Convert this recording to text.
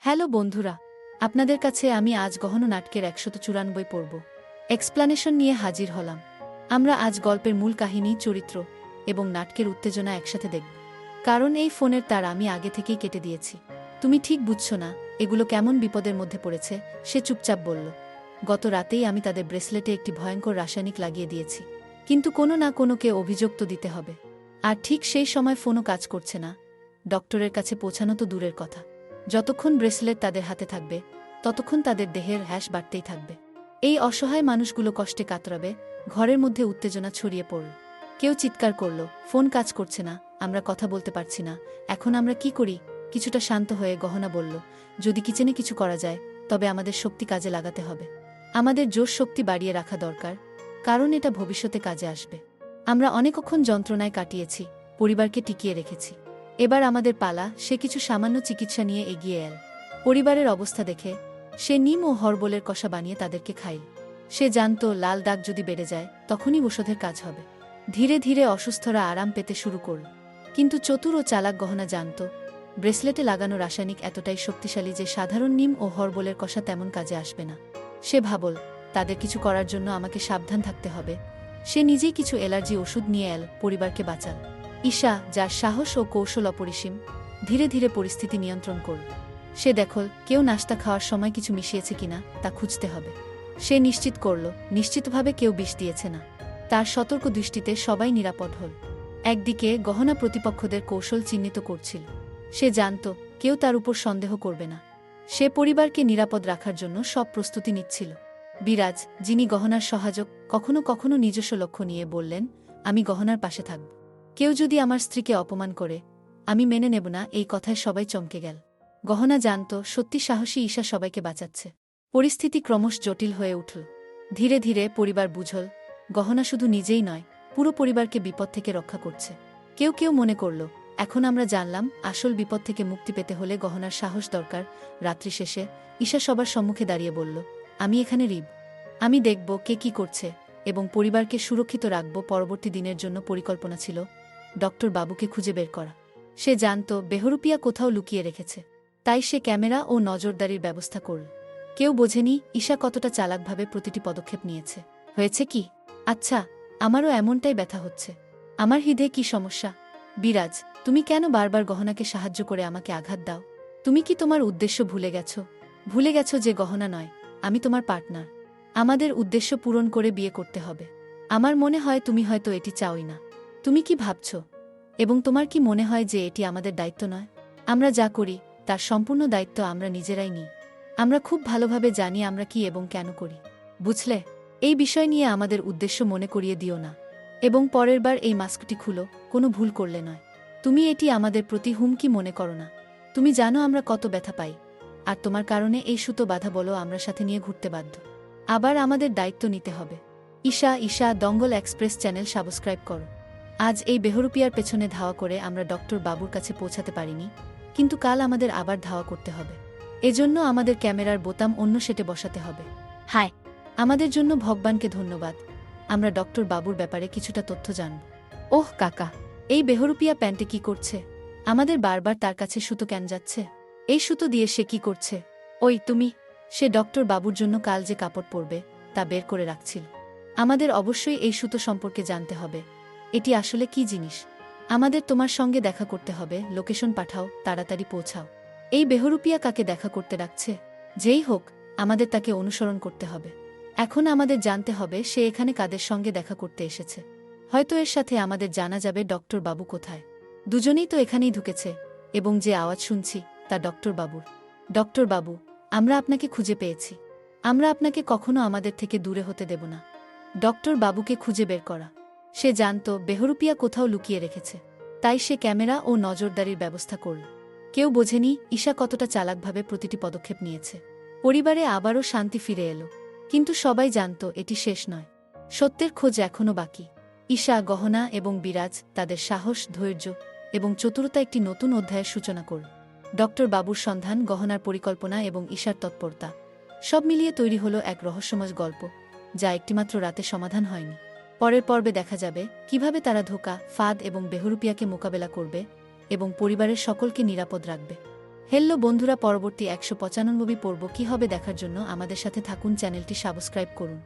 Hello বন্ধুরা, আপনাদের কাছে আমি আজ গহন নাটকের ১৯৪ পড়ব এক্সপ্লানেশন নিয়ে হাজির হলাম। আমরা আজ গল্পের মূল কাহিনী, চরিত্র এবং নাটকের উত্তেজনা একসাথে দেখব। কারণ এই ফোনের তার আমি আগে থেকেই কেটে দিয়েছি। তুমি ঠিক বুঝছো না এগুলো কেমন বিপদের মধ্যে পড়েছে, সে চুপচাপ বলল। গত রাতেই আমি তাদের ব্রেসলেটে একটি ভয়ঙ্কর রাসায়নিক লাগিয়ে দিয়েছি, কিন্তু কোনো না কোনোকে অভিযোগ তো দিতে হবে। আর ঠিক সেই সময় ফোনও কাজ করছে না। ডক্টরের কাছে পৌঁছানো তো দূরের কথা, যতক্ষণ ব্রেসলেট তাদের হাতে থাকবে ততক্ষণ তাদের দেহের হ্যাশ বাড়তেই থাকবে। এই অসহায় মানুষগুলো কষ্টে কাতরাবে। ঘরের মধ্যে উত্তেজনা ছড়িয়ে পড়ল। কেউ চিৎকার করল, ফোন কাজ করছে না, আমরা কথা বলতে পারছি না, এখন আমরা কি করি? কিছুটা শান্ত হয়ে গহনা বলল, যদি কিচেনে কিছু করা যায় তবে আমাদের শক্তি কাজে লাগাতে হবে। আমাদের জোর শক্তি বাড়িয়ে রাখা দরকার, কারণ এটা ভবিষ্যতে কাজে আসবে। আমরা অনেকক্ষণ যন্ত্রণায় কাটিয়েছি, পরিবারকে টিকিয়ে রেখেছি। এবার আমাদের পালা। সে কিছু সামান্য চিকিৎসা নিয়ে এগিয়ে এল। পরিবারের অবস্থা দেখে সে নিম ও হরবলের কষা বানিয়ে তাদেরকে খাইল। সে জানত লাল দাগ যদি বেড়ে যায় তখনই ওষুধের কাজ হবে। ধীরে ধীরে অসুস্থরা আরাম পেতে শুরু করল। কিন্তু চতুর ও চালাক গহনা জানত ব্রেসলেটে লাগানো রাসায়নিক এতটাই শক্তিশালী যে সাধারণ নিম ও হরবলের কষা তেমন কাজে আসবে না। সে ভাবল, তাদের কিছু করার জন্য আমাকে সাবধান থাকতে হবে। সে নিজেই কিছু অ্যালার্জি ওষুধ নিয়ে এল, পরিবারকে বাঁচাল। ঈশা, যার সাহস ও কৌশল অপরিসীম, ধীরে ধীরে পরিস্থিতি নিয়ন্ত্রণ করল। সে দেখল কেউ নাস্তা খাওয়ার সময় কিছু মিশিয়েছে কিনা তা খুঁজতে হবে। সে নিশ্চিত করল নিশ্চিতভাবে কেউ বিষ দিয়েছে না। তার সতর্ক দৃষ্টিতে সবাই নিরাপদ হল। একদিকে গহনা প্রতিপক্ষদের কৌশল চিহ্নিত করছিল। সে জানত কেউ তার উপর সন্দেহ করবে না। সে পরিবারকে নিরাপদ রাখার জন্য সব প্রস্তুতি নিচ্ছিল। বিরাজ, যিনি গহনার সহায়ক, কখনো কখনো নিজস্ব লক্ষ্য নিয়ে বললেন, আমি গহনার পাশে থাকব। কেউ যদি আমার স্ত্রীকে অপমান করে আমি মেনে নেব না। এই কথায় সবাই চমকে গেল। গহনা জানত সত্যি সাহসী ঈশা সবাইকে বাঁচাচ্ছে। পরিস্থিতি ক্রমশ জটিল হয়ে উঠল। ধীরে ধীরে পরিবার বুঝল গহনা শুধু নিজেই নয়, পুরো পরিবারকে বিপদ থেকে রক্ষা করছে। কেউ কেউ মনে করল, এখন আমরা জানলাম আসল বিপদ থেকে মুক্তি পেতে হলে গহনার সাহস দরকার। রাত্রি শেষে ঈশা সবার সম্মুখে দাঁড়িয়ে বলল, আমি এখানে রিব। আমি দেখব কে কি করছে এবং পরিবারকে সুরক্ষিত রাখব। পরবর্তী দিনের জন্য পরিকল্পনা ছিল ডক্টর বাবুকে খুঁজে বের করা। সে জানত বেহরুপিয়া কোথাও লুকিয়ে রেখেছে, তাই সে ক্যামেরা ও নজরদারির ব্যবস্থা করল। কেউ বোঝেনি ঈশা কতটা চালাকভাবে প্রতিটি পদক্ষেপ নিয়েছে। হয়েছে কি? আচ্ছা, আমারও এমনটাই ব্যথা হচ্ছে। আমার হৃদে কি সমস্যা? বিরাজ, তুমি কেন বারবার গহনাকে সাহায্য করে আমাকে আঘাত দাও? তুমি কি তোমার উদ্দেশ্য ভুলে গেছ? ভুলে গেছ যে গহনা নয়, আমি তোমার পার্টনার। আমাদের উদ্দেশ্য পূরণ করে বিয়ে করতে হবে। আমার মনে হয় তুমি হয়তো এটি চাওই না। তুমি কি ভাবছ এবং তোমার কি মনে হয় যে এটি আমাদের দায়িত্ব নয়? আমরা যা করি তার সম্পূর্ণ দায়িত্ব আমরা নিজেরাই নিই। আমরা খুব ভালোভাবে জানি আমরা কি এবং কেন করি। বুঝলে? এই বিষয় নিয়ে আমাদের উদ্দেশ্য মনে করিয়ে দিও না। এবং পরের বার এই মাস্কটি খুলো, কোনো ভুল করলে নয়। তুমি এটি আমাদের প্রতি হুমকি মনে করো না। তুমি জানো আমরা কত ব্যথা পাই, আর তোমার কারণে এই সুতো বাধা বলো আমরা সাথে নিয়ে ঘুরতে বাধ্য। আবার আমাদের দায়িত্ব নিতে হবে। ঈশা দঙ্গল এক্সপ্রেস চ্যানেল সাবস্ক্রাইব করো। আজ এই বেহরুপিয়ার পেছনে ধাওয়া করে আমরা ডক্টর বাবুর কাছে পৌঁছাতে পারিনি, কিন্তু কাল আমাদের আবার ধাওয়া করতে হবে। এজন্য আমাদের ক্যামেরার বোতাম অন্য সেটে বসাতে হবে। হায়, আমাদের জন্য ভগবানকে ধন্যবাদ। আমরা ডক্টর বাবুর ব্যাপারে কিছুটা তথ্য জানব। ওহ কাকা, এই বেহরুপিয়া প্যান্টে কি করছে? আমাদের বারবার তার কাছে সুতো কেন যাচ্ছে? এই সুতো দিয়ে সে কি করছে? ওই তুমি। সে ডক্টর বাবুর জন্য কাল যে কাপড় পরবে তা বের করে রাখছিল। আমাদের অবশ্যই এই সুতো সম্পর্কে জানতে হবে। এটি আসলে কি জিনিস? আমাদের তোমার সঙ্গে দেখা করতে হবে। লোকেশন পাঠাও, তাড়াতাড়ি পৌঁছাও। এই বেহরুপিয়া কাকে দেখা করতে রাখছে? যেই হোক, আমাদের তাকে অনুসরণ করতে হবে। এখন আমাদের জানতে হবে সে এখানে কাদের সঙ্গে দেখা করতে এসেছে। হয়তো এর সাথে আমাদের জানা যাবে ডক্টর বাবু কোথায়। দুজনেই তো এখানেই ঢুকেছে, এবং যে আওয়াজ শুনছি তা ডক্টর বাবুর। ডক্টর বাবু, আমরা আপনাকে খুঁজে পেয়েছি। আমরা আপনাকে কখনো আমাদের থেকে দূরে হতে দেব না। ডক্টর বাবুকে খুঁজে বের করা। সে জানত বেহরুপিয়া কোথাও লুকিয়ে রেখেছে, তাই সে ক্যামেরা ও নজরদারির ব্যবস্থা করল। কেউ বোঝেনি ঈশা কতটা চালাকভাবে প্রতিটি পদক্ষেপ নিয়েছে। পরিবারে আবারও শান্তি ফিরে এলো, কিন্তু সবাই জানত এটি শেষ নয়। সত্যের খোঁজ এখনও বাকি। ঈশা, গহনা এবং বিরাজ তাদের সাহস, ধৈর্য এবং চতুরতা একটি নতুন অধ্যায়ের সূচনা করল। ডক্টর বাবুর সন্ধান, গহনার পরিকল্পনা এবং ঈশার তৎপরতা সব মিলিয়ে তৈরি হলো এক রহস্যময় গল্প, যা একটিমাত্র রাতে সমাধান হয়নি। পরের পর্বে দেখা যাবে কিভাবে তারা ধোঁকা, ফাঁদ এবং বেহরুপিয়াকে মোকাবেলা করবে এবং পরিবারের সকলকে নিরাপদ রাখবে। হেল্লো বন্ধুরা, পরবর্তী 195 পর্ব কী হবে দেখার জন্য আমাদের সাথে থাকুন, চ্যানেলটি সাবস্ক্রাইব করুন।